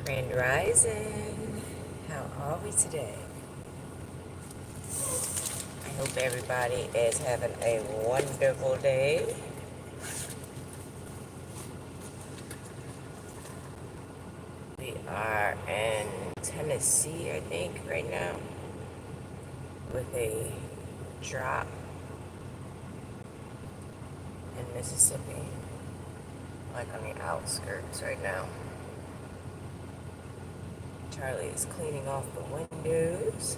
Grand Rising. How are we today? I hope everybody is having a wonderful day. We are in Tennessee, I think, right now, with a drop in Mississippi, like on the outskirts right now. Charlie is cleaning off the windows.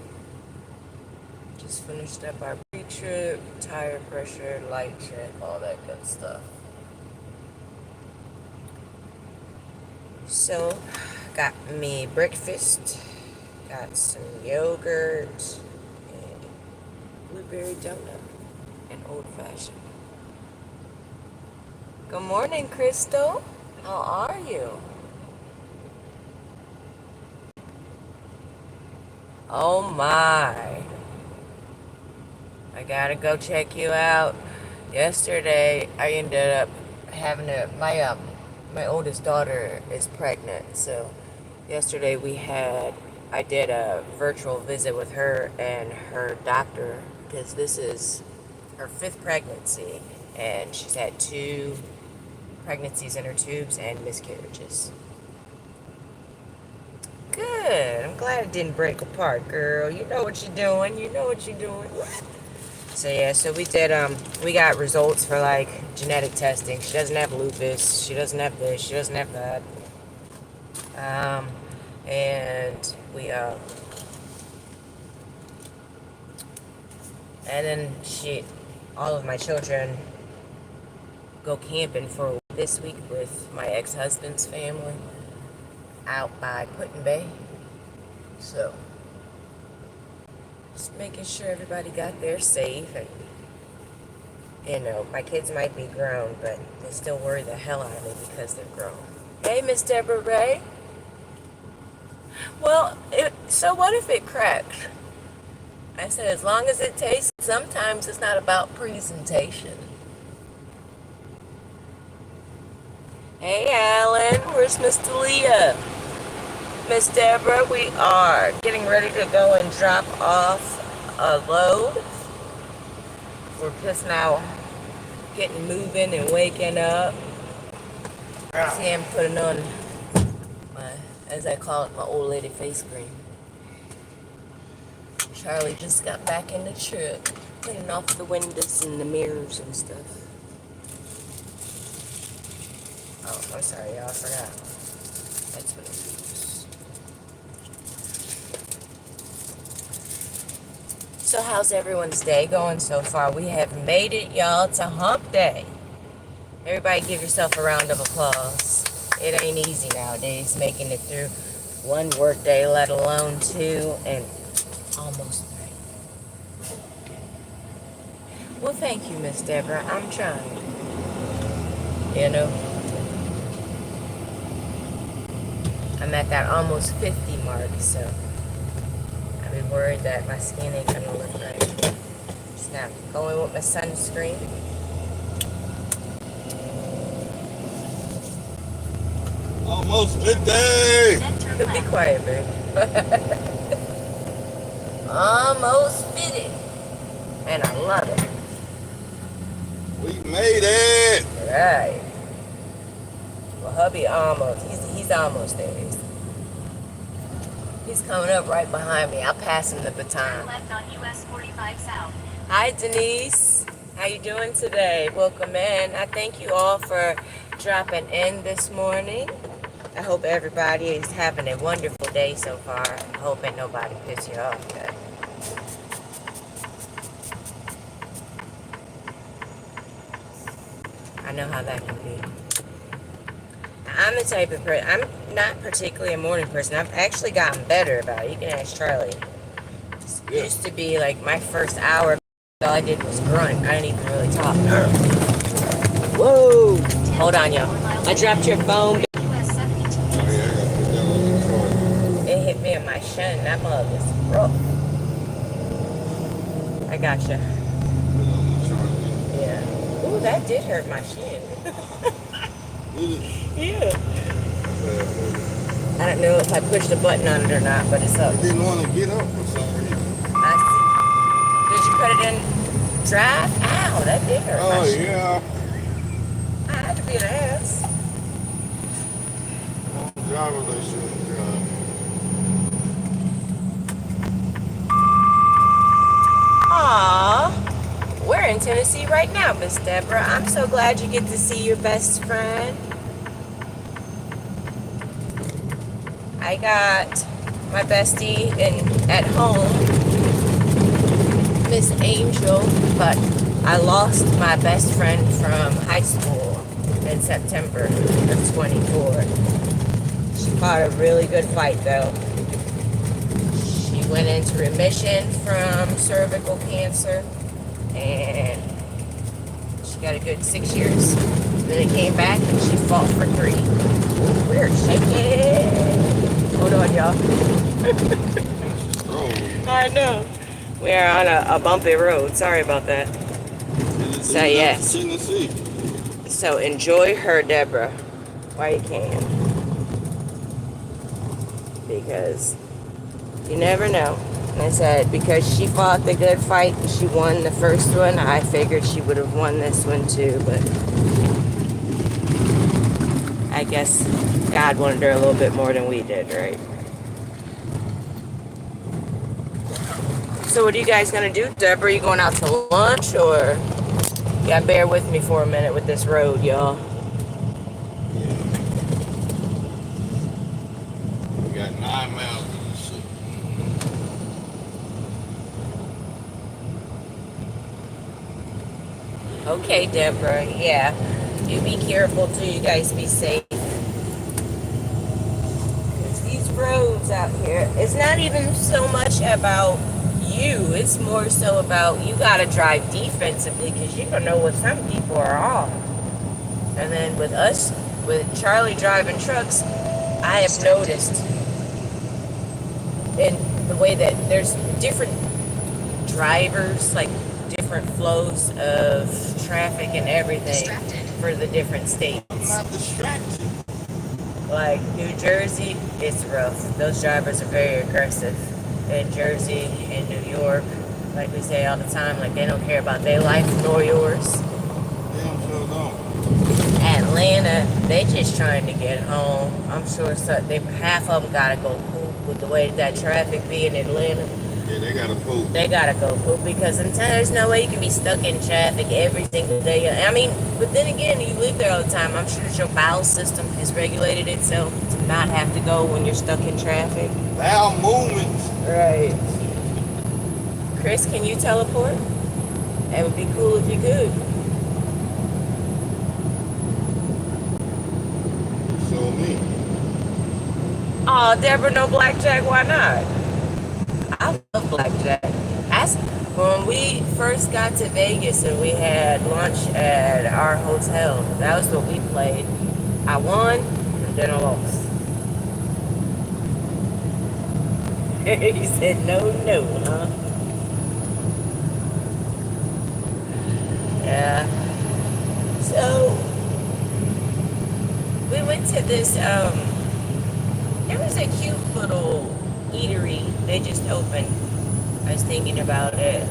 Just finished up our pre-trip, tire pressure, light check, all that good stuff. So, got me breakfast, got some yogurt, and blueberry donut, and old fashioned. Good morning, Crystal. How are you? Oh my. I gotta go check you out. Yesterday, I ended up having my oldest daughter is pregnant, so yesterday I did a virtual visit with her and her doctor because this is her 5th pregnancy, and she's had 2 pregnancies in her tubes and miscarriages. Good. I'm glad it didn't break apart, girl. You know what you're doing. You know what you're doing. So yeah, so we got results for like genetic testing. She doesn't have lupus. She doesn't have this. She doesn't have that. And and then all of my children go camping for this week with my ex-husband's family out by Put-in Bay. So just making sure everybody got there safe, and my kids might be grown, but they still worry the hell out of me because they're grown. Hey, Miss Deborah Ray. Well, so what if it cracks? I said, as long as it tastes, sometimes it's not about presentation. Hey, Alan, where's Miss Talia? Miss Deborah, we are getting ready to go and drop off a load. We're just now getting moving and waking up. See, I'm putting on as I call it, my old lady face cream. Charlie just got back in the truck, cleaning off the windows and the mirrors and stuff. Oh, I'm sorry, y'all, I forgot. That's what it is. So how's everyone's day going so far? We have made it, y'all, to hump day. Everybody give yourself a round of applause. It ain't easy nowadays making it through one work day, let alone 2, and almost 3. Well, thank you, Miss Deborah. I'm trying. I'm at that almost 50 mark, so I've been worried that my skin ain't gonna look right. Just now going with my sunscreen. Almost 50! Be quiet, babe. Almost 50. And I love it. We made it! Right. Well, hubby he's almost there. He's coming up right behind me. I'll pass him the baton. Left on US 45 South. Hi, Denise. How you doing today? Welcome in. I thank you all for dropping in this morning. I hope everybody is having a wonderful day so far. I hope ain't nobody piss you off yet. I know how that can be. I'm the type of person, I'm not particularly a morning person. I've actually gotten better about it. You can ask Charlie. It used to be like my first hour, all I did was grunt. I didn't even really talk. Whoa! Hold on, y'all. I dropped your phone. It hit me in my shin. That mug is rough. I gotcha. Yeah. Ooh, that did hurt my shin. Yeah. I don't know if I pushed a button on it or not, but it's up. It didn't want to get up for some reason. I see. Did you put it in drive? Ow, that did hurt my Oh, shit. yeah. I had to be an ass. Driver license. Aww. We're in Tennessee right now, Miss Deborah. I'm so glad you get to see your best friend. I got my bestie at home, Miss Angel, but I lost my best friend from high school in September of 24. She fought a really good fight though. She went into remission from cervical cancer and she got a good 6 years. Then it came back and she fought for 3. We're shaking. Hold on, y'all. I know. We're on a bumpy road. Sorry about that. So, yes. Tennessee. So, enjoy her, Deborah, while you can. Because you never know. And I said, because she fought the good fight and she won the first one, I figured she would have won this one too. But I guess God wanted her a little bit more than we did, right? So what are you guys going to do, Deborah? Are you going out to lunch or... You gotta bear with me for a minute with this road, y'all. Yeah. We got 9 miles in this shit. Okay, Deborah. Yeah. You be careful too. You guys be safe. Because these roads out here, it's not even so much about you. It's more so about you gotta drive defensively because you don't know what some people are on. And then with us, with Charlie driving trucks, I have noticed in the way that there's different drivers, like different flows of traffic and everything for the different states. I'm not distracted. Like New Jersey, it's rough. Those drivers are very aggressive. In Jersey, in New York, like we say all the time, like they don't care about their life nor yours. Damn sure don't. Atlanta, they just trying to get home. I'm sure half of them gotta go poop with the way that traffic be in Atlanta. Yeah, they gotta poop. They gotta go poop because in town there's no way you can be stuck in traffic every single day. I mean, but then again, you live there all the time. I'm sure that your bowel system has regulated itself to not have to go when you're stuck in traffic. Bowel movements. Right. Chris, can you teleport? It would be cool if you could. Show me. Oh, Deborah, no blackjack. Why not? I love blackjack. When we first got to Vegas and we had lunch at our hotel, that was what we played. I won and then I lost. He said no, huh? Yeah. So we went to this, there was a cute little eatery. They just opened. I was thinking about it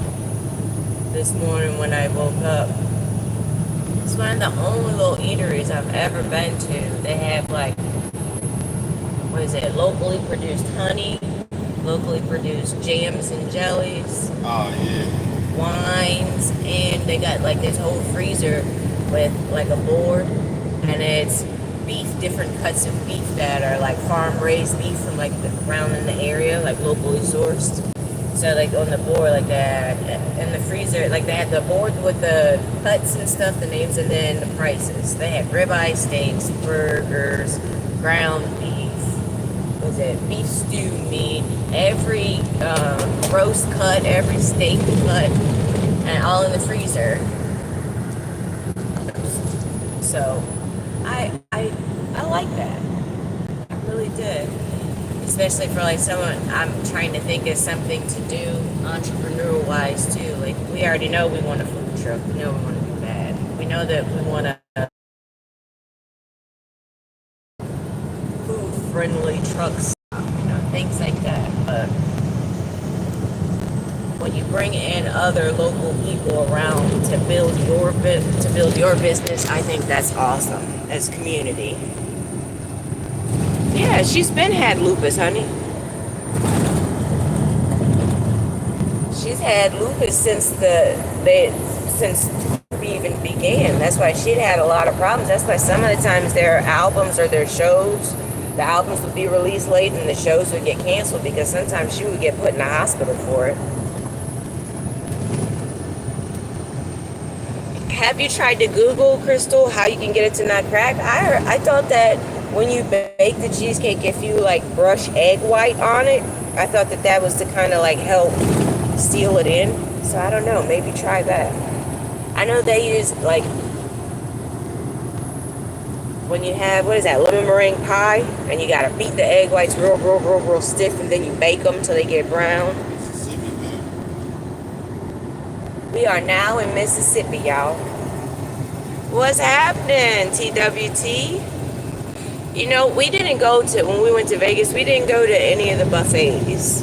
this morning when I woke up. It's one of the only little eateries I've ever been to. They have like, what is it, locally produced honey, locally produced jams and jellies. Oh, yeah. Wines, and they got like this whole freezer with like a board, and it's beef, different cuts of beef that are like farm raised beef from like around in the area, like locally sourced. So like on the board like that, in the freezer, like they had the board with the cuts and stuff, the names, and then the prices. They had ribeye steaks, burgers, ground beef, was it beef stew meat, every roast cut, every steak cut, and all in the freezer. So I like that. I really did. Especially for like someone, I'm trying to think of something to do entrepreneurial wise too. Like we already know we want a food truck. We know we want to do that. We know that we want to food friendly truck stop, things like that. But when you bring in other local people around to build your business, I think that's awesome as community. Yeah, she's been had lupus, honey. She's had lupus since since we even began. That's why she'd had a lot of problems. That's why some of the times their albums or their shows, the albums would be released late and the shows would get canceled because sometimes she would get put in the hospital for it. Have you tried to Google, Crystal, how you can get it to not crack? I thought that when you bake the cheesecake, if you like brush egg white on it, I thought that was to kind of like help seal it in. So I don't know, maybe try that. I know they use like when you have, what is that, lemon meringue pie, and you gotta beat the egg whites real stiff, and then you bake them till they get brown. Mississippi, man. We are now in Mississippi, y'all. What's happening, TWT? We didn't go to, when we went to Vegas, we didn't go to any of the buffets.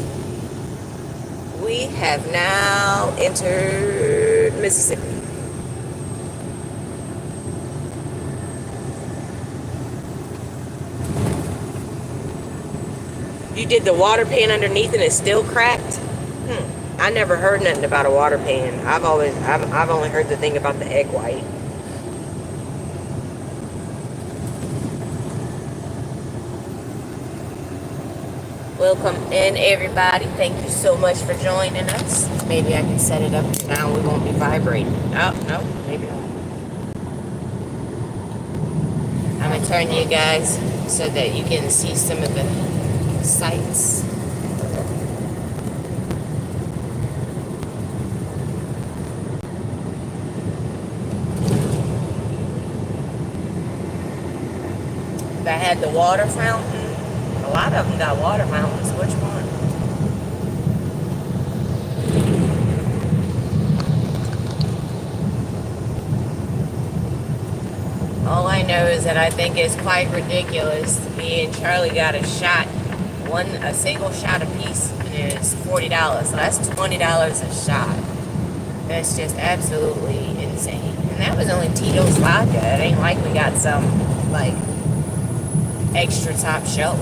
We have now entered Mississippi. You did the water pan underneath and it's still cracked? I never heard nothing about a water pan. I've only heard the thing about the egg white. Welcome in, everybody. Thank you so much for joining us. Maybe I can set it up now. We won't be vibrating. Oh, no, maybe not. I'm going to turn you guys so that you can see some of the sights. That had the water fountain. A lot of them got water fountains. Which one? All I know is that I think it's quite ridiculous. Me and Charlie got a single shot apiece, and it's $40. So that's $20 a shot. That's just absolutely insane. And that was only Tito's vodka. It ain't like we got some, like, extra top shelf.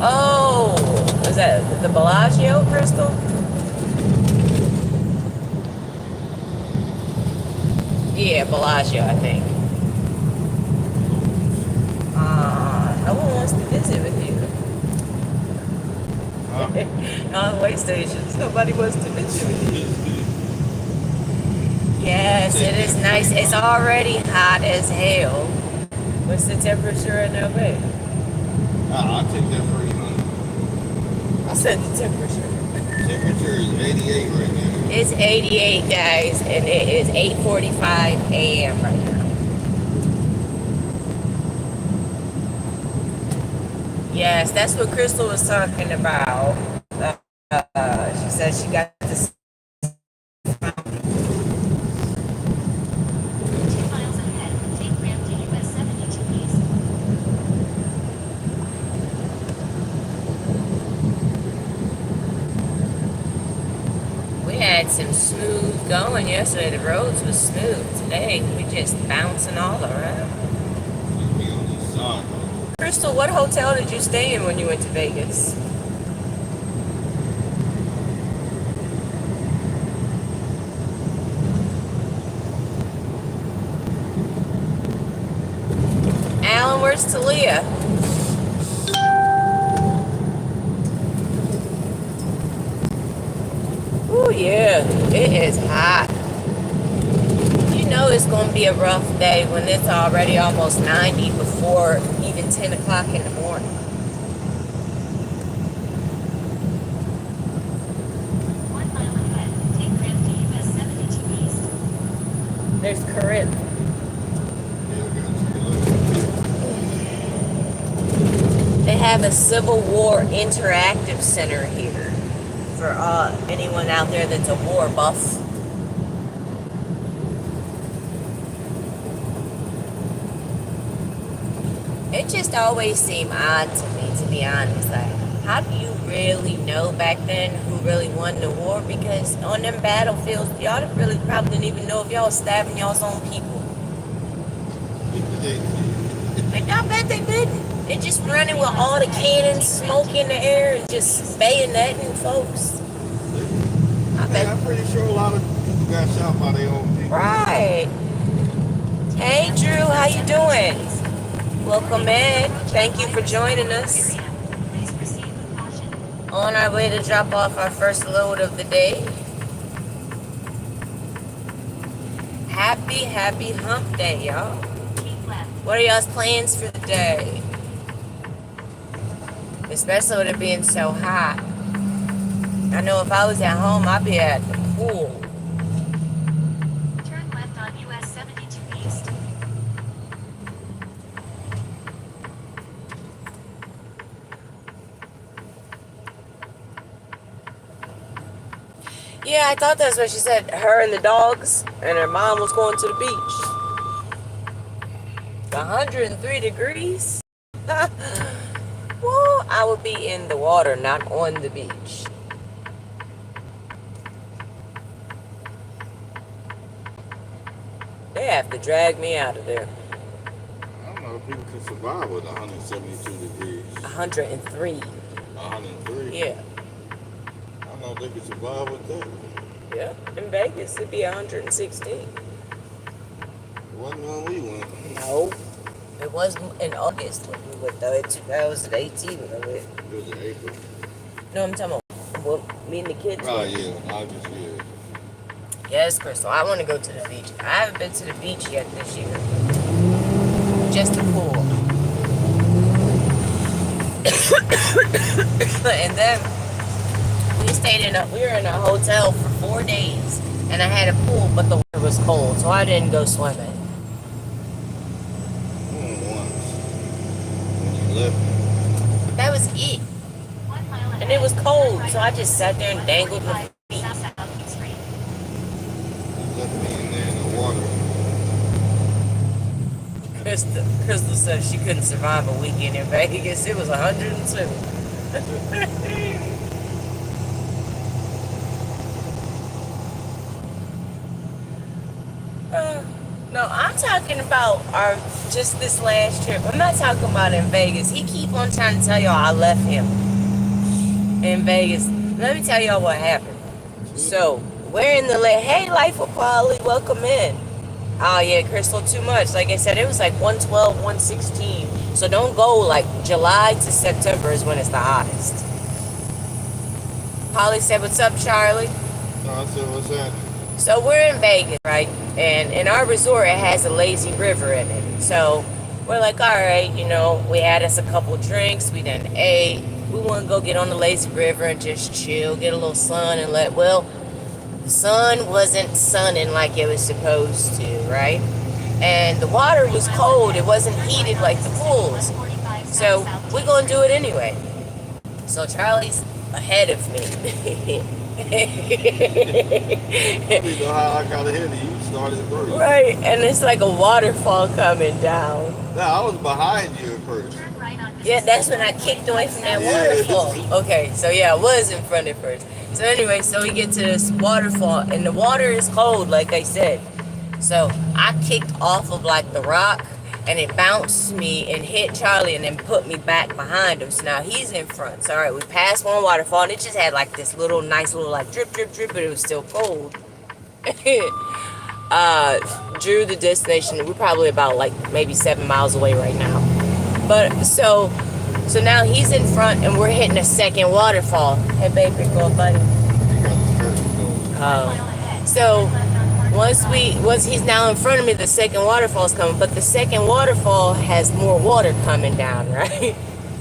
Oh, is that the Bellagio, Crystal? Yeah, Bellagio, I think. No one wants to visit with you. On way stations, nobody wants to visit with you. Yes, it is nice. It's already hot as hell. What's the temperature in LA? I'll take that for you, honey. I said the temperature. Temperature is 88 right now. It's 88, guys, and it is 8:45 a.m. right now. Yes, that's what Crystal was talking about. She said she got this. 2 miles ahead, take ramp to US 72 East. We had some smooth going yesterday. The roads was smooth. Today, we just bouncing all around. Should be on this side, though. Crystal, what hotel did you stay in when you went to Vegas? Alan, where's Talia? Oh yeah, it is hot. You know it's going to be a rough day when it's already almost 90 before even 10 o'clock in the morning. 1 mile ahead, take ramp to US 72 East. There's current. Yeah, we got to They have a Civil War interactive center here for anyone out there that's a war buff. It just always seemed odd to me, to be honest. Like, how do you really know back then who really won the war? Because on them battlefields, y'all really probably didn't even know if y'all was stabbing y'all's own people. Like, I bet they didn't. They just running with all the cannons, smoke in the air, and just bayoneting folks. I bet. I'm pretty sure a lot of people got shot by their own people. Right. Hey, Drew, how you doing? Welcome in. Thank you for joining us. Please proceed with caution. On our way to drop off our first load of the day. Happy hump day, y'all. Keep left. What are y'all's plans for the day? Especially with it being so hot. I know if I was at home, I'd be at the pool. Turn left on US 72 East. Yeah, I thought that's what she said. Her and the dogs and her mom was going to the beach. 103 degrees? Well, I would be in the water, not on the beach. They have to drag me out of there. I don't know if people can survive with 172 degrees. 103. 103? Yeah. I don't know if they can survive with that. Yeah. In Vegas, it'd be 116. It wasn't when we went. No. It was in August when we went, though. In 2018 when I went. It was in April. No, I'm talking about well, me and the kids. Oh, went. yeah, August, yeah. Yes, Crystal. I want to go to the beach. I haven't been to the beach yet this year. Just the pool. And then we were in a hotel for 4 days, and I had a pool, but the water was cold, so I didn't go swimming. Once. When you left me. But that was it. 1 mile ahead. And it was cold, Turn so I just sat there and dangled my feet. South Street. You left me in there in the water. Crystal said she couldn't survive a weekend in Vegas. It was 102. No, I'm talking about just this last trip. I'm not talking about in Vegas. He keep on trying to tell y'all I left him in Vegas. Let me tell y'all what happened. So we're in the hey, Life of Polly, welcome in. Oh yeah, Crystal, too much. Like I said, it was like 112, 116. So don't go like July to September is when it's the hottest. Polly said, "What's up, Charlie?" No, I said, what's that? So we're in Vegas, right? And in our resort, it has a lazy river in it. So we're like, all right, we had us a couple drinks. We done ate. We want to go get on the lazy river and just chill, get a little sun and the sun wasn't sunning like it was supposed to, right? And the water was cold. It wasn't heated like the pools. So we're going to do it anyway. So Charlie's ahead of me. I don't know how I got ahead of you. You started first. Right, and it's like a waterfall coming down. No, I was behind you at first. Turn right on Yeah, that's when I kicked away from that waterfall. Okay, so yeah, I was in front at first. So anyway, so we get to this waterfall, and the water is cold, like I said. So I kicked off of like the rock, and it bounced me and hit Charlie and then put me back behind him. So now he's in front. So all right, we passed one waterfall, and it just had like this nice little like drip, drip, drip, but it was still cold. Drew the destination. We're probably about like maybe 7 miles away right now. But so now he's in front, and we're hitting a second waterfall. Hey, babe, pick up, buddy. So once he's now in front of me, the second waterfall's coming, but the second waterfall has more water coming down, right?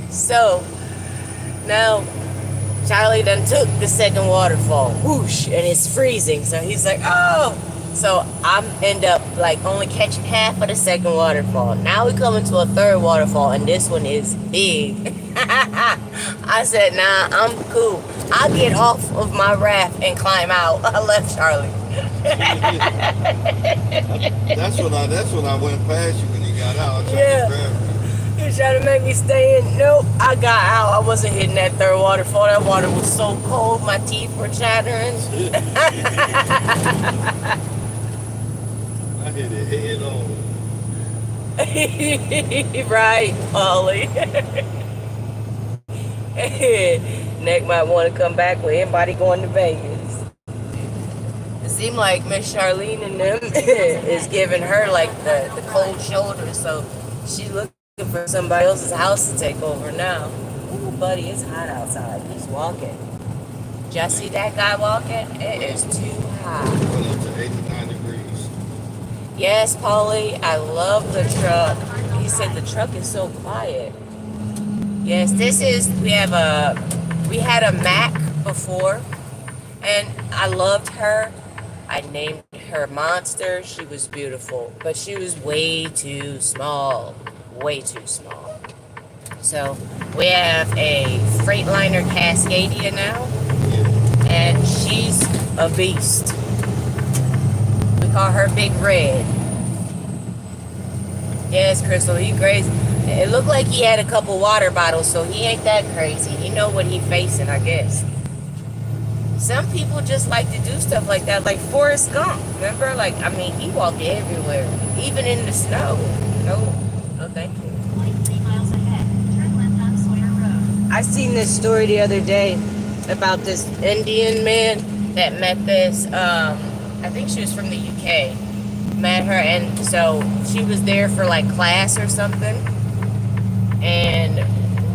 So now Charlie done took the second waterfall, whoosh, and it's freezing. So he's like, oh. So I end up like only catching half of the second waterfall. Now we come into a third waterfall, and this one is big. I said, nah, I'm cool. I'll get off of my raft and climb out. I left Charlie. That's when I went past you when you got out. I tried to grab you. trying to make me stay in. Nope, I got out. I wasn't hitting that third waterfall. That water was so cold, my teeth were chattering. I hit it head on. Right, Polly. Nick might want to come back with anybody going to Vegas. It seemed like Miss Charlene and them is giving her like the cold shoulder, so she's looking for somebody else's house to take over now. Ooh, buddy, it's hot outside. He's walking. Did y'all see that guy walking? It is too hot. Went up to 89 degrees. Yes, Polly, I love the truck. He said the truck is so quiet. Yes, we had a Mac before, and I loved her. I named her Monster. She was beautiful, but she was way too small. Way too small. So we have a Freightliner Cascadia now, and she's a beast. We call her Big Red. Yes, Crystal, he crazy. It looked like he had a couple water bottles, so he ain't that crazy. He know what he facing, I guess. Some people just like to do stuff like that, like Forrest Gump. Remember? Like, I mean, he walked everywhere, even in the snow. No, thank you. 0.3 miles ahead, turn left on Sawyer Road. I seen this story the other day about this Indian man that met this, I think she was from the UK. Met her, and so she was there for like class or something. And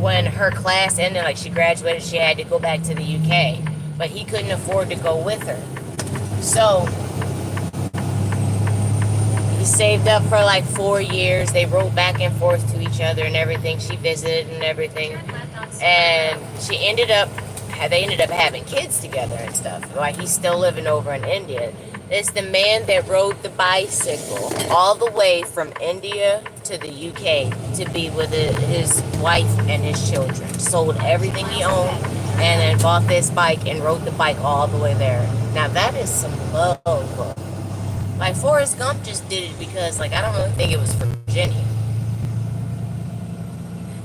when her class ended, like she graduated, she had to go back to the UK. But he couldn't afford to go with her. So he saved up for like 4 years. They wrote back and forth to each other and everything. She visited and everything. And they ended up having kids together and stuff. Like he's still living over in India. It's the man that rode the bicycle all the way from India to the UK to be with his wife and his children. Sold everything he owned and then bought this bike and rode the bike all the way there. Now that is some love. Like Forrest Gump just did it because like I don't really think it was for Virginia.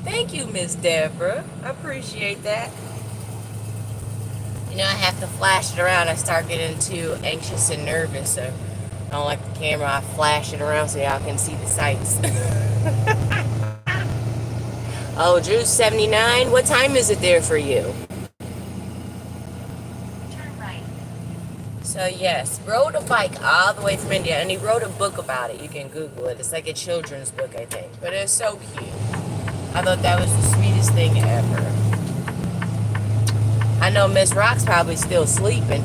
Thank you, Miss Deborah. I appreciate that. You know, I have to flash it around. I start getting too anxious and nervous, so I don't like the camera. I flash it around so y'all can see the sights. Oh, Drew's 79. What time is it there for you? Turn right. So yes, rode a bike all the way from India, and he wrote a book about it. You can Google it. It's like a children's book, I think. But it's so cute. I thought that was the sweetest thing ever. I know Miss Rock's probably still sleeping.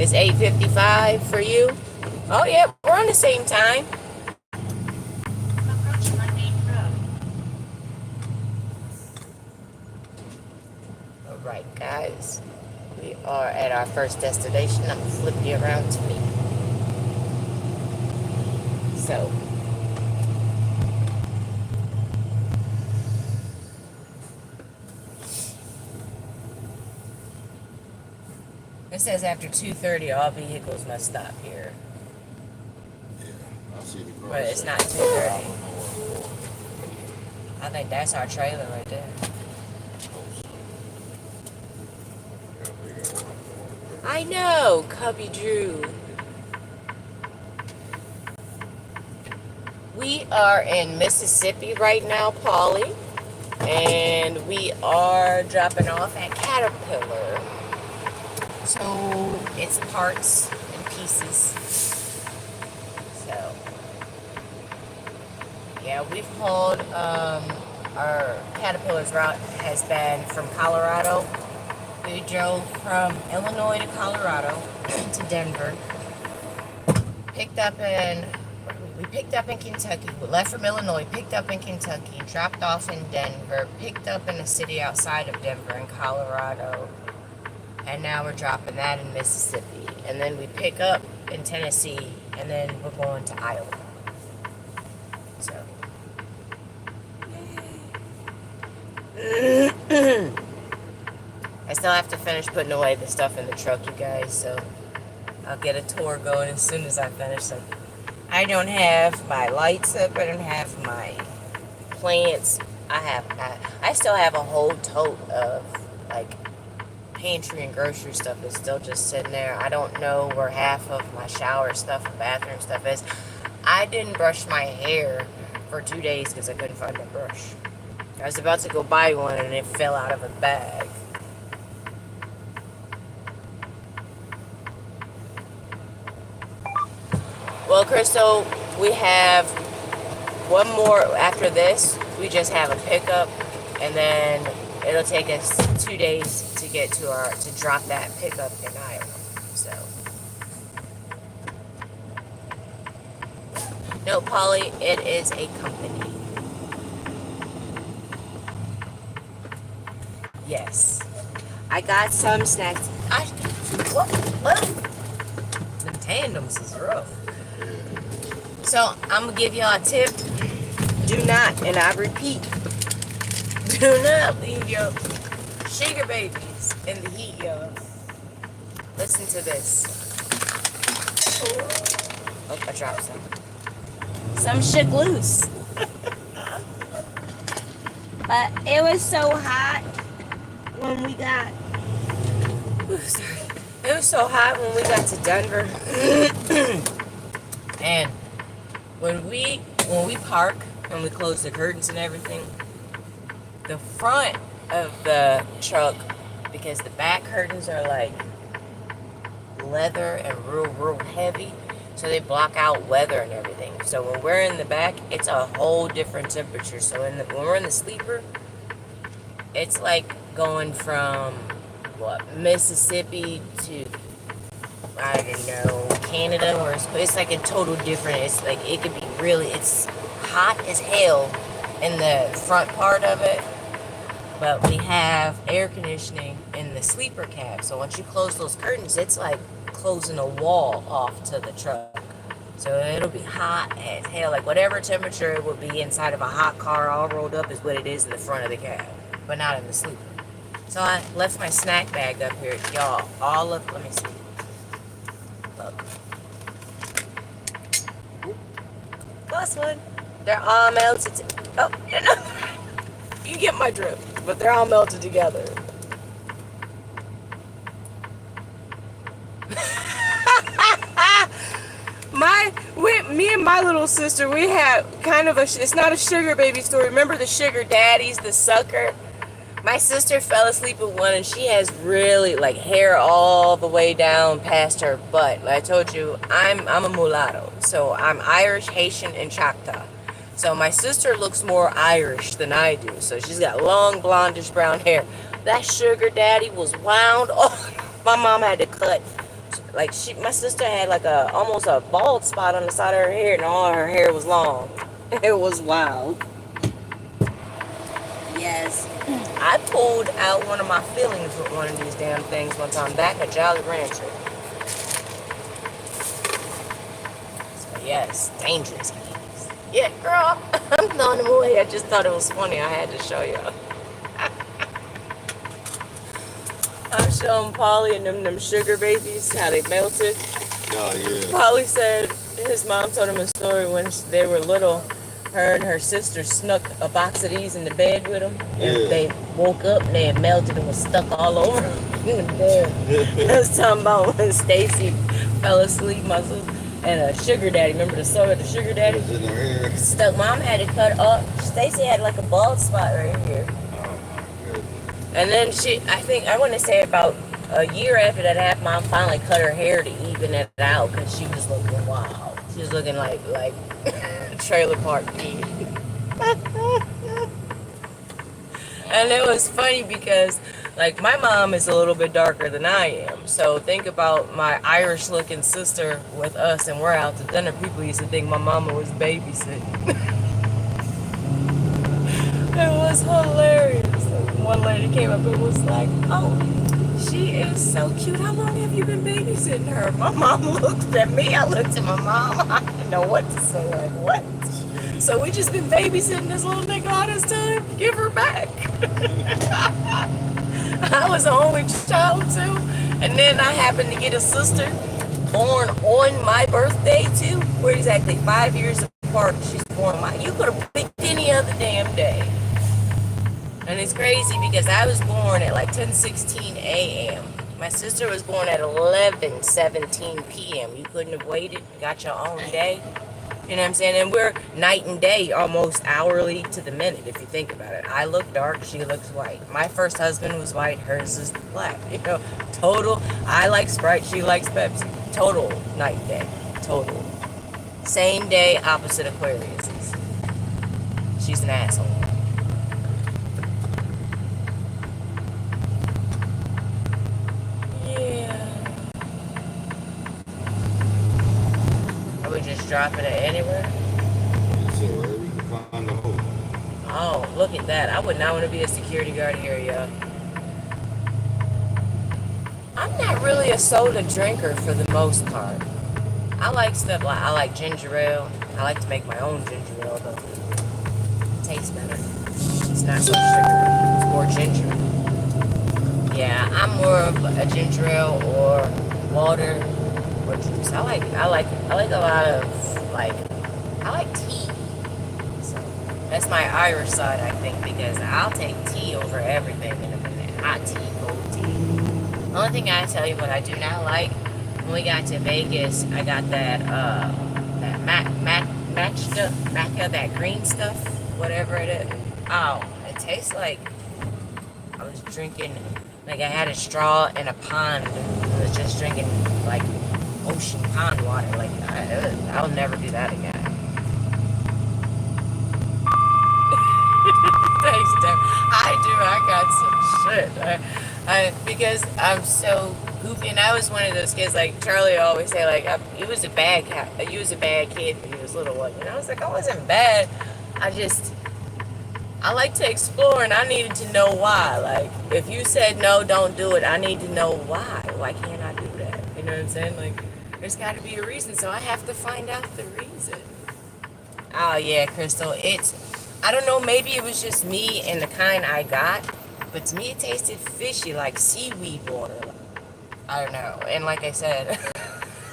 It's 8:55 for you. Oh yeah, we're on the same time. Approach my main road. All right, guys. We are at our first destination. I'm gonna flip you around to me. So. It says after 2:30, all vehicles must stop here. Yeah, I see the car. But it's not 2:30. I think that's our trailer right there. I know, Cubby Drew. We are in Mississippi right now, Polly. And we are dropping off at Caterpillar. So it's parts and pieces. So yeah, we've hauled our Caterpillar's route has been from Colorado. We drove from Illinois to Colorado to Denver. We picked up in Kentucky. We left from Illinois, picked up in Kentucky, dropped off in Denver, picked up in a city outside of Denver in Colorado. And now we're dropping that in Mississippi. And then we pick up in Tennessee, and then we're going to Iowa. So. I still have to finish putting away the stuff in the truck, you guys, so I'll get a tour going as soon as I finish them. I don't have my lights up. I don't have my plants I still have a whole tote of like pantry and grocery stuff that's still just sitting there. I don't know where half of my shower stuff and bathroom stuff is. I didn't brush my hair for 2 days because I couldn't find a brush. I was about to go buy one and it fell out of a bag. Well, Crystal, we have one more after this. We just have a pickup, and then it'll take us 2 days to get to drop that pickup in Iowa. So, no, Polly, it is a company. Yes, I got some snacks. What? The tandems is rough. So I'm gonna give y'all a tip. Do not, and I repeat, do not leave your sugar babies in the heat, y'all. Listen to this. Oh, I dropped some. Some shook loose. But it was so hot when we got. Ooh, sorry. It was so hot when we got to Denver. And when we park and we close the curtains and everything, the front of the truck, because the back curtains are like leather and real heavy, so they block out weather and everything. So when we're in the back, it's a whole different temperature. So when we're in the sleeper, it's like going from Mississippi to, I don't know, Canada, where it's like a total different. It's like it could be it's hot as hell in the front part of it, but we have air conditioning in the sleeper cab. So once you close those curtains, it's like closing a wall off to the truck. So it'll be hot as hell. Like whatever temperature it would be inside of a hot car all rolled up is what it is in the front of the cab, but not in the sleeper. So I left my snack bag up here, y'all. Let me see. Look. Plus one. They're all melted. Oh, no. You get my drift. But they're all melted together. Me and my little sister, we had kind of it's not a sugar baby story. Remember the sugar daddies, the sucker? My sister fell asleep with one, and she has really like hair all the way down past her butt. Like I told you, I'm a mulatto, so I'm Irish, Haitian, and Choctaw. So my sister looks more Irish than I do. So she's got long blondish brown hair. That sugar daddy was wound. Oh, my mom had to cut. Like my sister had like almost a bald spot on the side of her hair, and all her hair was long. It was wild. Yes. I pulled out one of my fillings with one of these damn things one time back at Jolly Rancher. So yes, dangerous keys. Yeah, girl, I'm throwing them away. I just thought it was funny. I had to show you. I'm showing Polly and them sugar babies how they melted. Oh, yeah. Polly said his mom told him a story when they were little. Her and her sister snuck a box of these in the bed with them. And they woke up and they had melted and was stuck all over in the bed. I was talking about when Stacy fell asleep, my sister, and a sugar daddy. Remember the story of the sugar daddy? It was in her hair. Stuck. Mom had to cut up. Stacy had like a bald spot right here. And then I want to say about a year after that happened, Mom finally cut her hair to even it out because she was looking wild. She was looking like trailer park kid. And it was funny because like my mom is a little bit darker than I am. So think about my Irish looking sister with us and we're out to dinner. People used to think my mama was babysitting. It was hilarious. One lady came up and was like, oh, she is so cute. How long have you been babysitting her? My mom looked at me. I looked at my mom. I didn't know what to say. Like, what? So we just been babysitting this little nigga all this time? Give her back. I was the only child too. And then I happened to get a sister born on my birthday too. We're exactly 5 years apart. She's born you could have picked any other damn day. And it's crazy because I was born at like 10:16 a.m. My sister was born at 11:17 p.m. You couldn't have waited, got your own day. You know what I'm saying? And we're night and day, almost hourly to the minute, if you think about it. I look dark, she looks white. My first husband was white, hers is black. You know, total. I like Sprite, she likes Pepsi. Total night and day. Total. Same day, opposite Aquariuses. She's an asshole. Yeah. Are we just dropping it anywhere? So wherever you can find the hole. Oh, look at that. I would not want to be a security guard here, yo. I'm not really a soda drinker for the most part. I like stuff like, I like ginger ale. I like to make my own ginger ale, though. It tastes better. It's not so sugary. It's more ginger. Yeah, I'm more of a ginger ale or water or juice. I like a lot of, like, I like tea. So that's my Irish side, I think, because I'll take tea over everything in a minute. Hot tea, cold tea. The only thing I tell you what I do not like, when we got to Vegas, I got that matcha, that green stuff, whatever it is. Oh, it tastes like I was drinking, like I had a straw in a pond. I was just drinking like ocean pond water. Like I'll never do that again. Thanks, Deb. I got some shit. Because I'm so goofy, and I was one of those kids. Like Charlie always say, like you was a bad kid when you was little. And I was like, I wasn't bad. I like to explore, and I needed to know why. Like if you said no, don't do it. I need to know why. Why can't I do that? You know what I'm saying? Like there's got to be a reason, so I have to find out the reason. Oh yeah, Crystal. I don't know, maybe it was just me and the kind I got, but to me it tasted fishy, like seaweed water. I don't know. And like I said,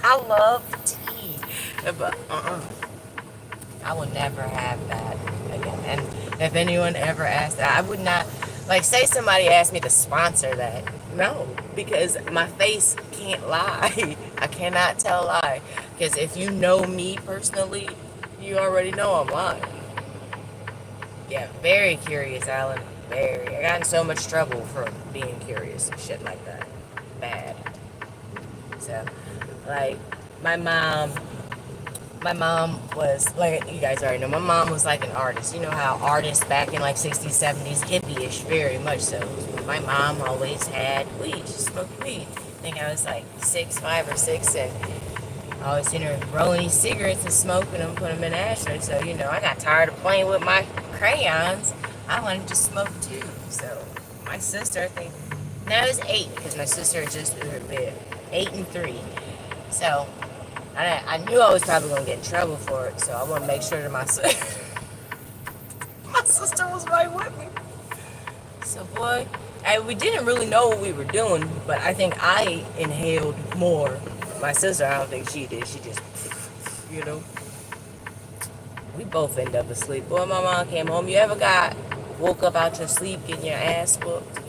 I love tea, but I would never have that again. And if anyone ever asked that, I would not, like say somebody asked me to sponsor that. No, because my face can't lie. I cannot tell a lie. Because if you know me personally, you already know I'm lying. Yeah, very curious, Alan. Very. I got in so much trouble for being curious and shit like that. Bad. So, like, my mom was, like, you guys already know, my mom was like an artist. You know how artists back in, like, 60s, 70s, hippie-ish, very much so. My mom always had weed. She smoked weed. I think I was, like, 5 or 6, and I always seen her rolling these cigarettes and smoking them, put them in ashtrays. So, you know, I got tired of playing with my crayons. I wanted to smoke too. So, my sister, I think, now it was 8, because my sister just threw her bid. 8 and 3. So, I knew I was probably going to get in trouble for it. So, I want to make sure that my sister was right with me. So, boy, we didn't really know what we were doing, but I think I inhaled more. My sister, I don't think she did. She just, you know. We both end up asleep. Boy, my mom came home. You ever woke up out your sleep getting your ass whooped?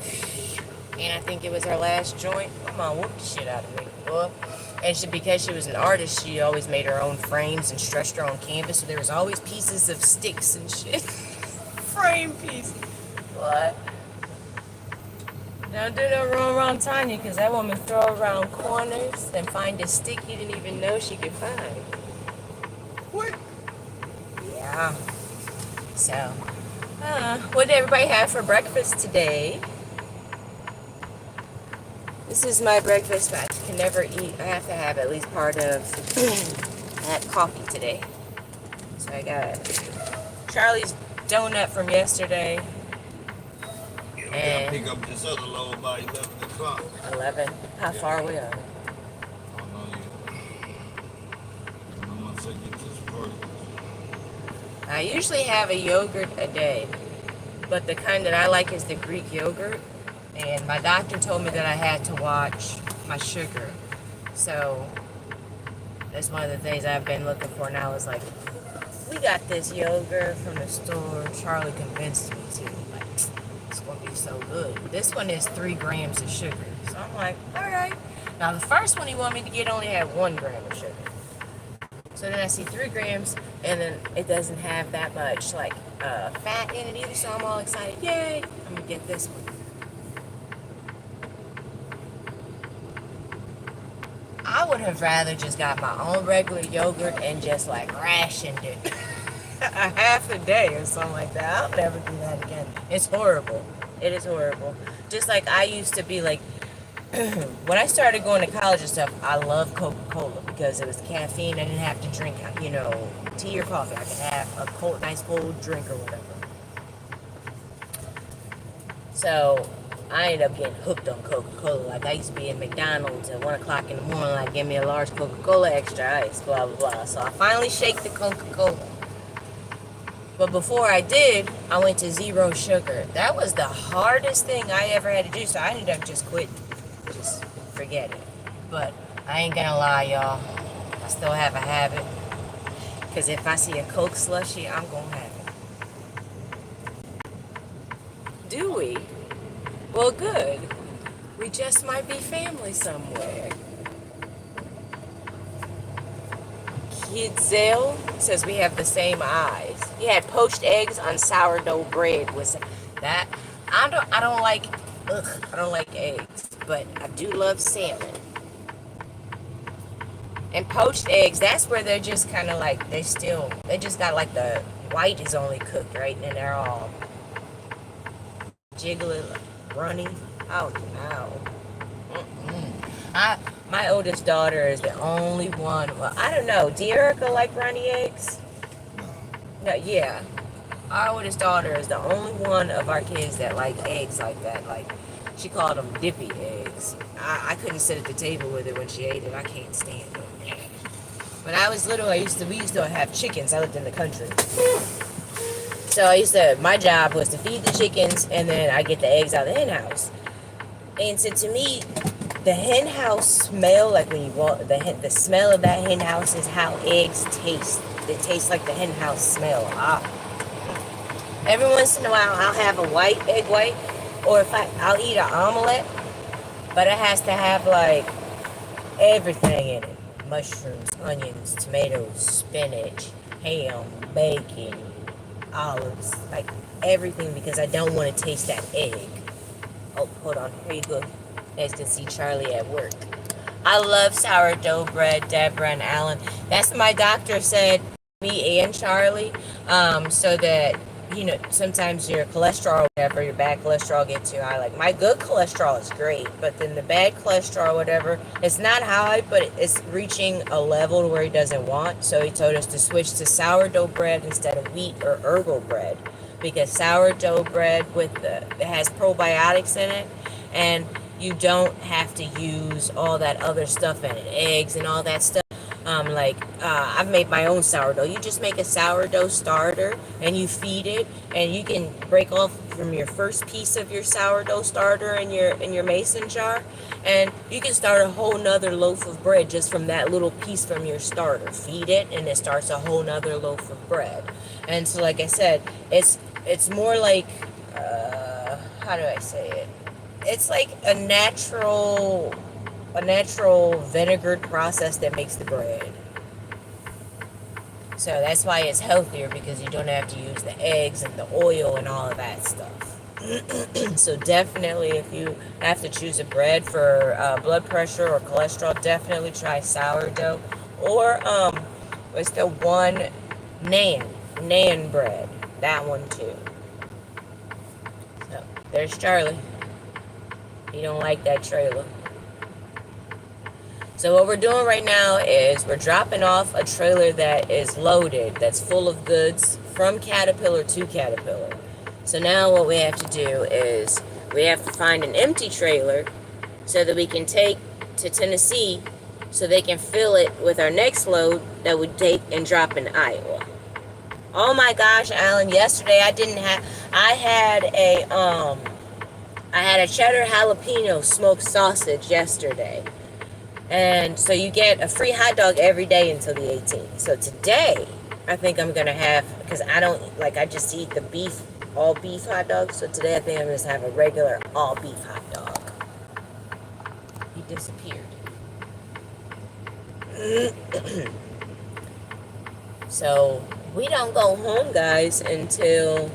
And I think it was her last joint. My mom whooped the shit out of me, boy. And because she was an artist, she always made her own frames and stretched her own canvas. So there was always pieces of sticks and shit. Frame pieces. What? Don't do no wrong, Tanya, because that woman throw around corners and find a stick you didn't even know she could find. What? Yeah. So, what did everybody have for breakfast today? This is my breakfast, but I can never eat. I have to have at least part of I had coffee today. So I got Charlie's donut from yesterday. Yeah, pick up this other load by 11 o'clock. 11? How far are we are? I don't know yet. I'm once I get to this party. I usually have a yogurt a day, but the kind that I like is the Greek yogurt. And my doctor told me that I had to watch my sugar. So that's one of the things I've been looking for now is like, we got this yogurt from the store. Charlie convinced me to. Like, is going to be so good. This one is 3 grams of sugar. So I'm like, all right. Now, the first one he wanted me to get only had 1 gram of sugar. So then I see 3 grams, and then it doesn't have that much, like, fat in it either. So I'm all excited. Yay! I'm going to get this one. I would have rather just got my own regular yogurt and just, like, rationed it. A half a day or something like that. I'll never do that again. It's horrible. It is horrible. Just like I used to be like, when I started going to college and stuff, I loved Coca-Cola because it was caffeine. I didn't have to drink, tea or coffee. I could have a nice cold drink or whatever. So I ended up getting hooked on Coca-Cola. Like I used to be in McDonald's at 1 o'clock in the morning, like give me a large Coca-Cola extra ice, blah, blah, blah. So I finally shake the Coca-Cola. But before I did, I went to 0 sugar. That was the hardest thing I ever had to do, so I ended up just quitting. Just forget it. But I ain't gonna lie, y'all. I still have a habit. Because if I see a Coke slushie, I'm gonna have it. Do we? Well, good. We just might be family somewhere. Kidzel says we have the same eyes. He had poached eggs on sourdough bread with that. I don't like eggs, but I do love salmon. And poached eggs, that's where they're just kind of like they just got like the white is only cooked, right? And then they're all jiggly, runny. Oh no. My oldest daughter is the only one. Well, I don't know. Do Erica like runny eggs? No, yeah. Our oldest daughter is the only one of our kids that like eggs like that. Like, she called them dippy eggs. I couldn't sit at the table with her when she ate it. I can't stand it. When I was little, we used to have chickens. I lived in the country. So my job was to feed the chickens, and then I get the eggs out of the hen house. And so to me, the hen house smell, like when you walk, the smell of that hen house is how eggs taste. It tastes like the hen house smell. Every once in a while, I'll have a egg white, or I'll eat an omelet, but it has to have like everything in it: mushrooms, onions, tomatoes, spinach, ham, bacon, olives, like everything, because I don't want to taste that egg. Oh, hold on. Here you go. You guys can see Charlie at work. I love sourdough bread, Deborah and Alan. That's what my doctor said, me and Charlie, so that, sometimes your cholesterol or whatever, your bad cholesterol gets too high. Like, my good cholesterol is great, but then the bad cholesterol, whatever, it's not high, but it's reaching a level where he doesn't want. So he told us to switch to sourdough bread instead of wheat or ergo bread, because sourdough bread it has probiotics in it, and you don't have to use all that other stuff in it, eggs and all that stuff. I've made my own sourdough. You just make a sourdough starter and you feed it, and you can break off from your first piece of your sourdough starter in your mason jar, and you can start a whole nother loaf of bread just from that little piece from your starter. Feed it, and it starts a whole nother loaf of bread. And so, like I said, it's more like, how do I say it? It's like a natural vinegared process that makes the bread. So that's why it's healthier, because you don't have to use the eggs and the oil and all of that stuff. So definitely, if you have to choose a bread for blood pressure or cholesterol, definitely try sourdough, or what's the one, nan bread, that one too. So there's Charlie. He don't like that trailer. So what we're doing right now is we're dropping off a trailer that is loaded, that's full of goods from Caterpillar to Caterpillar. So now what we have to do is we have to find an empty trailer so that we can take to Tennessee, so they can fill it with our next load that we take and drop in Iowa. Oh my gosh, Alan, yesterday I had a cheddar jalapeno smoked sausage yesterday. And so you get a free hot dog every day until the 18th. So today, I think I'm going to have, because I just eat the beef all beef hot dog. So today I think I'm just have a regular all beef hot dog. He disappeared. So we don't go home, guys, until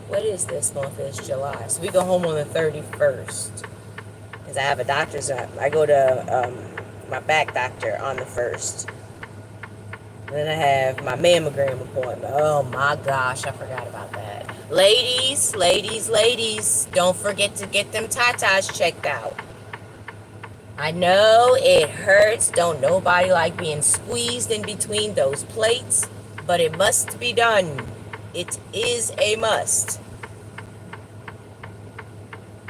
what is this month? It's July. So we go home on the 31st. Because I have a doctor's. I go to my back doctor on the 1st. And then I have my mammogram appointment. Oh my gosh, I forgot about that. Ladies, don't forget to get them tatas checked out. I know it hurts. Don't nobody like being squeezed in between those plates, but it must be done. It is a must.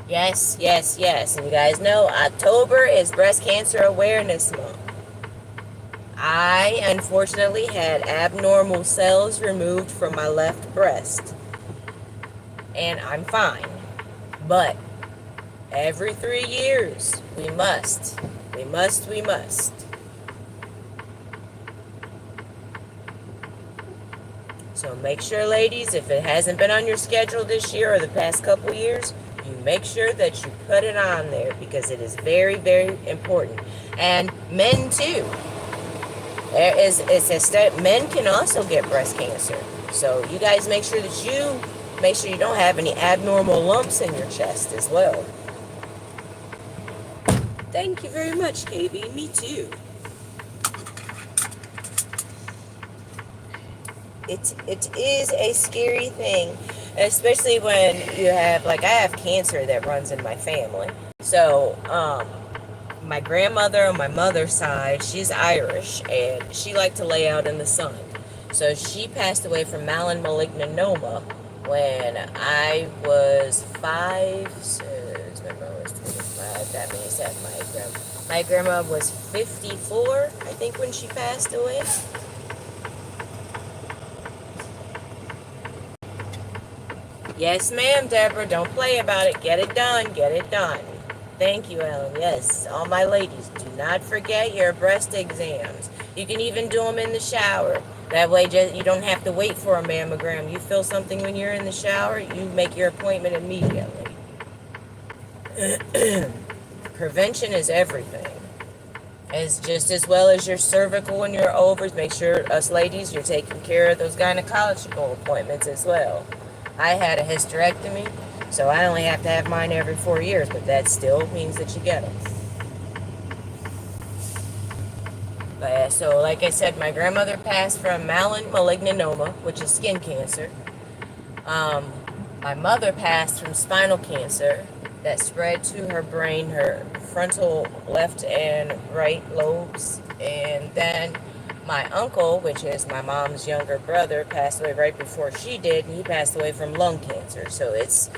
Yes. And you guys know October is Breast Cancer Awareness Month. I unfortunately had abnormal cells removed from my left breast. And I'm fine. But every 3 years, we must. So make sure, ladies, if it hasn't been on your schedule this year or the past couple years, you make sure that you put it on there because it is very, very important. And men too. Men can also get breast cancer. So you guys make sure you don't have any abnormal lumps in your chest as well. Thank you very much, KB. Me too. It is a scary thing, especially when you have, like, I have cancer that runs in my family. So, my grandmother on my mother's side, she's Irish, and she liked to lay out in the sun. So she passed away from malignanoma when I was 5. So my grandma was 25. That means that my grandma was 54, I think, when she passed away. Yes, ma'am, Deborah. Don't play about it. Get it done. Thank you, Ellen. Yes, all my ladies, do not forget your breast exams. You can even do them in the shower. That way, you don't have to wait for a mammogram. You feel something when you're in the shower, you make your appointment immediately. Prevention is everything. It's just as well as your cervical and your ovaries. Make sure, us ladies, you're taking care of those gynecological appointments as well. I had a hysterectomy, so I only have to have mine every 4 years, but that still means that you get them. But yeah, so like I said, my grandmother passed from malignanoma, which is skin cancer. My mother passed from spinal cancer that spread to her brain, her frontal left and right lobes. And then my uncle, which is my mom's younger brother, passed away right before she did, and he passed away from lung cancer. So it's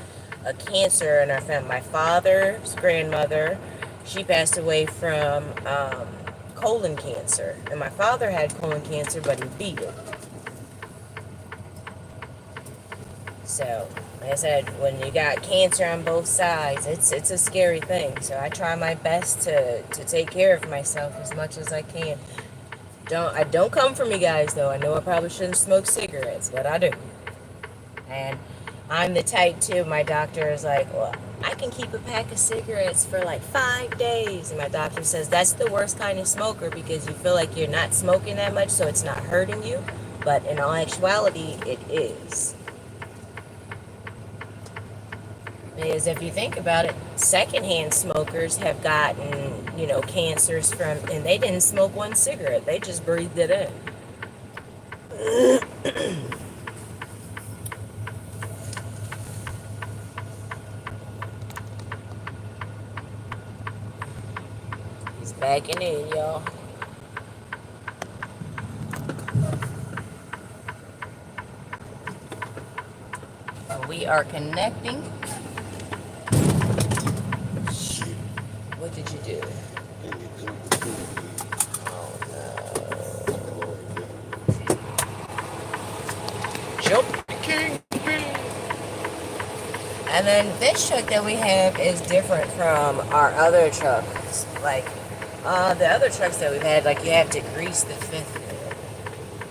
a cancer in our family. My father's grandmother, she passed away from colon cancer. And my father had colon cancer, but he beat it. So, like I said, when you got cancer on both sides, it's a scary thing. So I try my best to take care of myself as much as I can. Don't come for me, guys, though. I know I probably shouldn't smoke cigarettes, but I do. And I'm the type, too. My doctor is like, well, I can keep a pack of cigarettes for like 5 days. And my doctor says that's the worst kind of smoker because you feel like you're not smoking that much, so it's not hurting you. But in all actuality, it is. Because if you think about it, secondhand smokers have gotten, cancers from, and they didn't smoke one cigarette. They just breathed it in. He's backing in, y'all. We are connecting. What did you do? Oh no. Jump the kingpin. And then this truck that we have is different from our other trucks. Like, the other trucks that we've had, like, you have to grease the fifth wheel.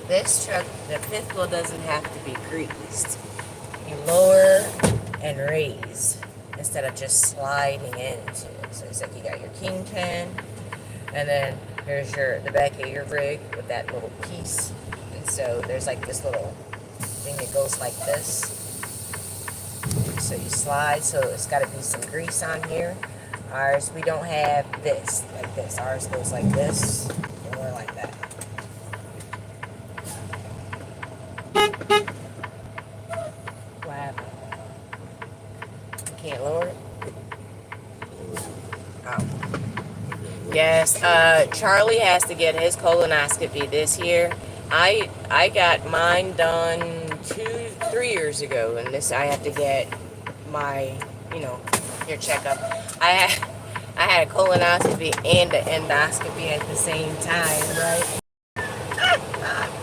This truck, the fifth wheel doesn't have to be greased. You lower and raise instead of just sliding into it. So it's like you got your king 10, and then here's the back of your rig with that little piece. And so there's like this little thing that goes like this. So you slide, so it's got to be some grease on here. Ours, we don't have this, like this. Ours goes like this, or like that. Wow. Can't lower it? Oh. Yes, Charlie has to get his colonoscopy this year. I got mine done 3 years ago, and this I have to get my, your checkup. I had a colonoscopy and an endoscopy at the same time, right?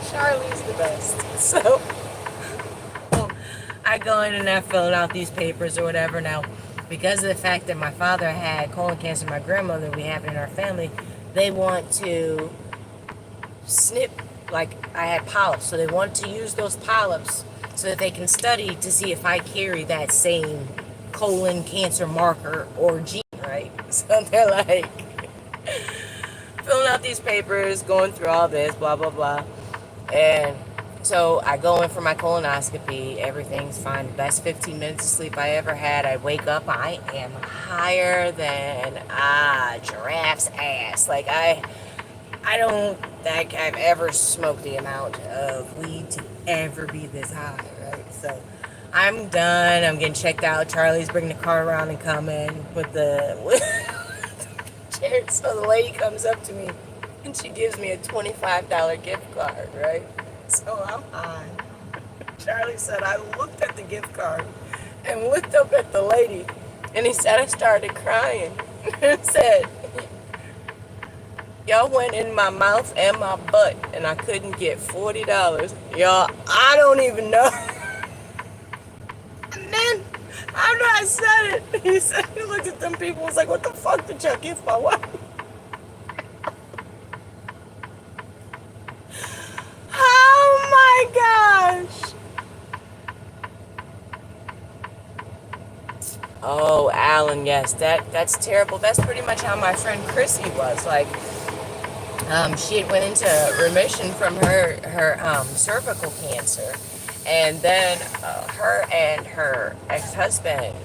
Charlie's the best. So I go in and I'm filling out these papers or whatever. Now, because of the fact that my father had colon cancer, my grandmother, we have it in our family, they want to snip, like I had polyps, so they want to use those polyps so that they can study to see if I carry that same colon cancer marker or gene, right? So they're like filling out these papers, going through all this, blah, blah, blah. And so I go in for my colonoscopy. Everything's fine. Best 15 minutes of sleep I ever had. I wake up. I am higher than a giraffe's ass. Like I don't think I've ever smoked the amount of weed to ever be this high, right? So I'm done. I'm getting checked out. Charlie's bringing the car around and coming with the chair. So the lady comes up to me and she gives me a $25 gift card, right? So I'm high. Charlie said I looked at the gift card and looked up at the lady, and he said I started crying and said, y'all went in my mouth and my butt and I couldn't get $40. Y'all, I don't even know. And then after I said it, he said, he looked at them people and was like, what the fuck did y'all give my wife? Oh my gosh. Oh, Alan, yes, that's terrible. That's pretty much how my friend Chrissy was. Like, she had went into remission from her cervical cancer, and then her and her ex-husband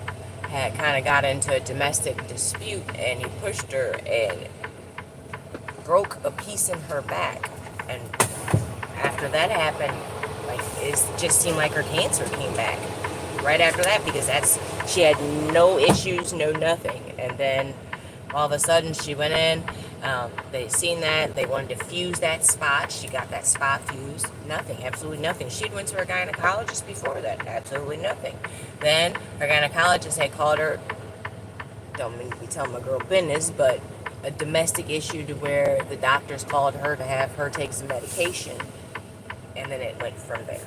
had kind of got into a domestic dispute, and he pushed her and broke a piece in her back. And after that happened, like it just seemed like her cancer came back right after that, because she had no issues, no nothing. And then all of a sudden she went in, they seen that, they wanted to fuse that spot. She got that spot fused. Nothing, absolutely nothing. She'd went to her gynecologist before that, absolutely nothing. Then her gynecologist had called her, don't mean to be telling my girl business, but a domestic issue to where the doctors called her to have her take some medication, and then it went from there.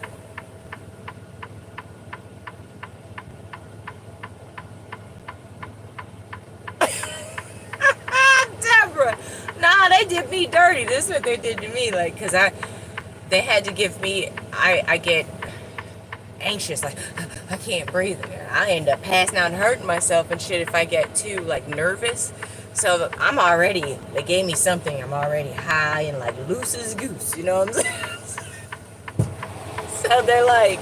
Deborah, nah, they did me dirty. This is what they did to me, like, cause they had to give me, I get anxious, like I can't breathe. I end up passing out and hurting myself and shit if I get too like nervous. So they gave me something, I'm already high and like loose as goose, you know what I'm saying? So they're like,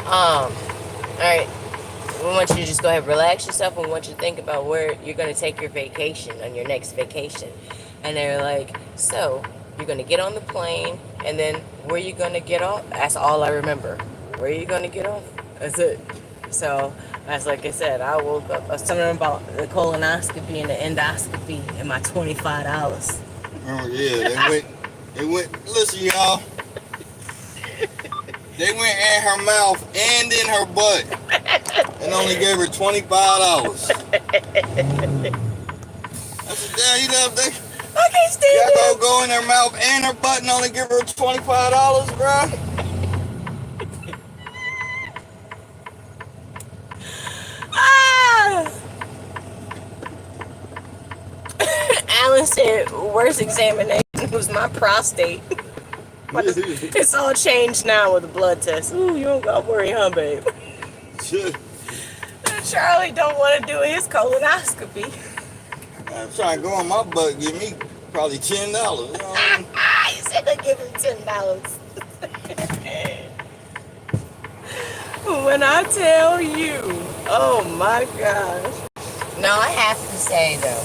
alright, we want you to just go ahead and relax yourself, and we want you to think about where you're going to take your vacation, on your next vacation. And they're like, so you're going to get on the plane, and then where you going to get off? That's all I remember. Where are you going to get off? That's it. So that's like I said, I woke up something about the colonoscopy and the endoscopy and my $25. Oh yeah, they went, listen y'all, they went in her mouth and in her butt and only gave her $25. I said, damn, Okay, Steve. y'all go in her mouth and her butt and only give her $25, bro? Ah! Alan said, worst examination was my prostate. It's all changed now with the blood test. Ooh, you don't gotta worry, huh, babe? Charlie don't want to do his colonoscopy. I'm trying to go on my butt, give me probably $10. You know what I mean? You said they give him $10. When I tell you, oh my gosh. No, I have to say though,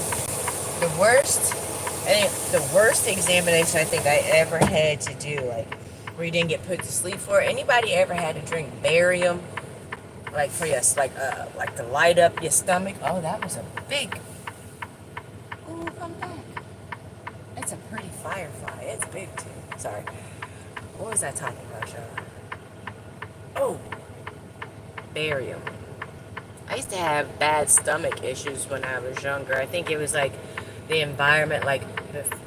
the worst examination I think I ever had to do, like where you didn't get put to sleep for. Anybody ever had to drink barium, like for your like to light up your stomach? Oh, that was a big. Ooh, come back. It's a pretty firefly. It's big too. Sorry. What was I talking about, y'all? Oh, barium. I used to have bad stomach issues when I was younger. I think it was like the environment, like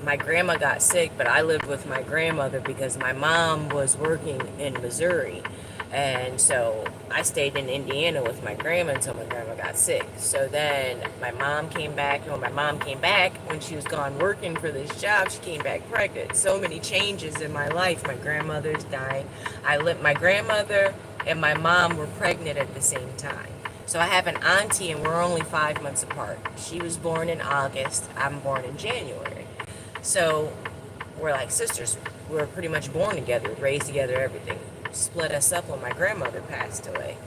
my grandma got sick, but I lived with my grandmother because my mom was working in Missouri. And so I stayed in Indiana with my grandma until my grandma got sick. So then my mom came back, and when my mom came back, when she was gone working for this job, she came back pregnant. So many changes in my life. My grandmother's dying. My grandmother and my mom were pregnant at the same time. So I have an auntie, and we're only 5 months apart. She was born in August. I'm born in January. So we're like sisters. We're pretty much born together, raised together, everything. Split us up when my grandmother passed away.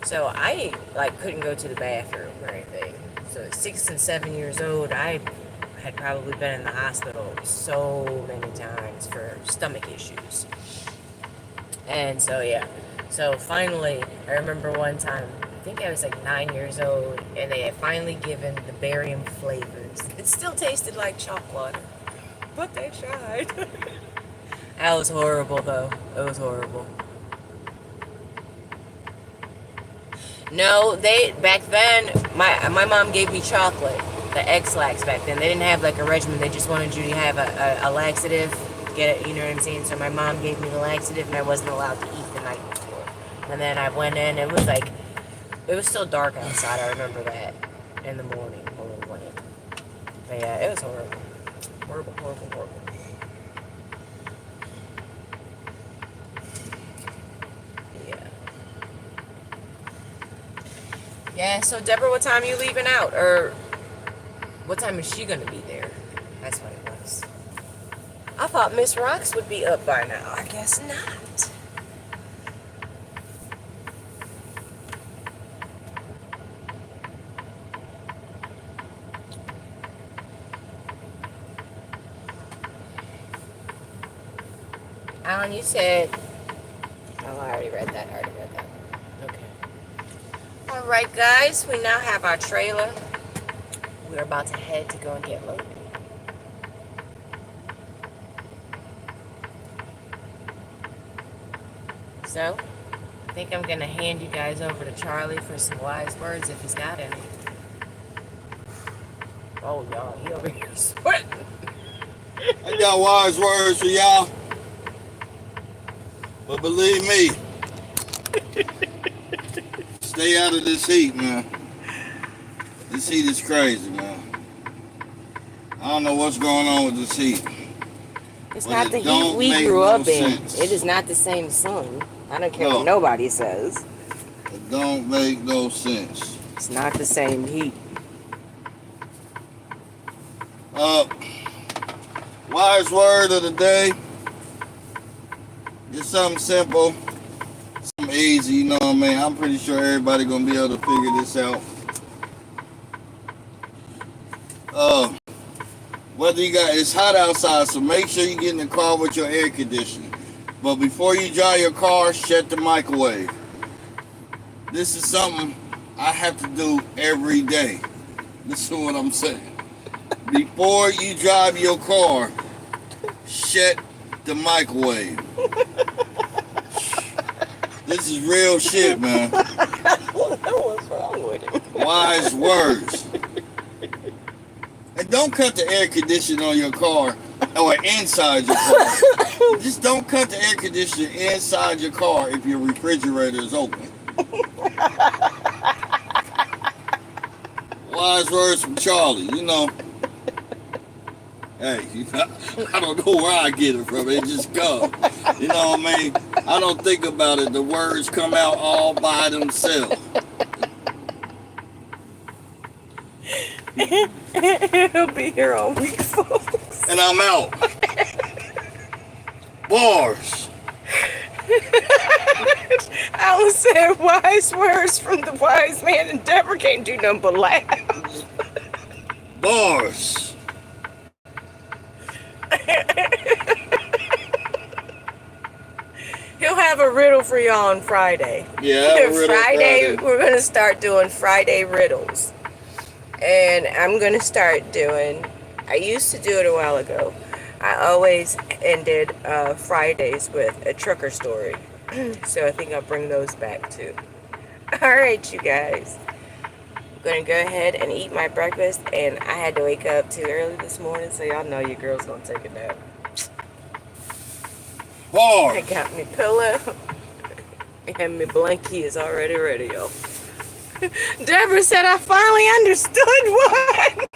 So I couldn't go to the bathroom or anything. So at 6 and 7 years old, I had probably been in the hospital so many times for stomach issues. And so yeah. So finally, I remember one time, I think I was like 9 years old, and they had finally given the barium flavors. It still tasted like chalk water, but they tried. That was horrible though. It was horrible. No, back then my mom gave me chocolate, the X-Lax back then. They didn't have like a regimen. They just wanted you to have a laxative, get it, you know what I'm saying? So my mom gave me the laxative, and I wasn't allowed to eat the night before. And then I went in. It was still dark outside. I remember that in the morning when we went in. But yeah, it was horrible, horrible, horrible, horrible. Yeah, so Deborah, what time are you leaving out? Or what time is she going to be there? That's what it was. I thought Miss Rocks would be up by now. I guess not. Alan, you said... Oh, I already read that. Okay. Alright guys, we now have our trailer. We're about to head to go and get loaded. So, I think I'm going to hand you guys over to Charlie for some wise words if he's got any. Oh y'all, he over here sweating. I got wise words for y'all. But believe me, stay out of this heat, man. This heat is crazy, man. I don't know what's going on with this heat. It's not the heat we grew up in. It is not the same sun. I don't care what nobody says. It don't make no sense. It's not the same heat. Wise word of the day. Just something simple. Something easy, you know what I mean? I'm pretty sure everybody gonna be able to figure this out. Whether it's hot outside, so make sure you get in the car with your air conditioning. But before you drive your car, shut the microwave. This is something I have to do every day. Listen to what I'm saying. Before you drive your car, shut the microwave. This is real shit, man. What's wrong with it? Wise words. And don't cut the air conditioner on your car or inside your car. Just don't cut the air conditioner inside your car if your refrigerator is open. Wise words from Charlie, you know. Hey, I don't know where I get it from. It just comes. You know what I mean? I don't think about it. The words come out all by themselves. He'll be here all week, folks. And I'm out. Bars. Alice said wise words from the wise man, and Deborah can't do nothing but laugh. Bars. He'll have a riddle for y'all on Friday. Yeah, Friday, we're going to start doing Friday riddles. And I'm going to start doing, I used to do it a while ago. I always ended Fridays with a trucker story. So I think I'll bring those back too. All right, you guys. I'm going to go ahead and eat my breakfast. And I had to wake up too early this morning, so y'all know your girl's going to take a nap. I Bars. got me pillow. And my blankie is already ready, y'all. Deborah said I finally understood one.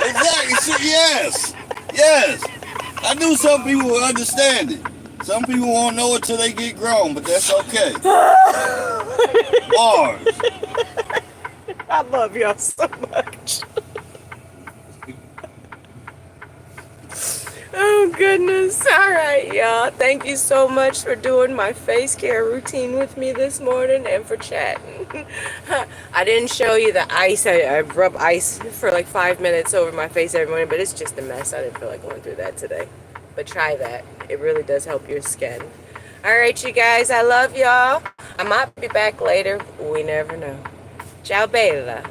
Exactly. See, yes. Yes. I knew some people would understand it. Some people won't know it till they get grown, but that's okay. Bars. I love y'all so much. Oh, goodness. All right, y'all. Thank you so much for doing my face care routine with me this morning and for chatting. I didn't show you the ice. I rub ice for like 5 minutes over my face every morning, but it's just a mess. I didn't feel like going through that today. But try that. It really does help your skin. All right, you guys. I love y'all. I might be back later. We never know. Ciao, bella.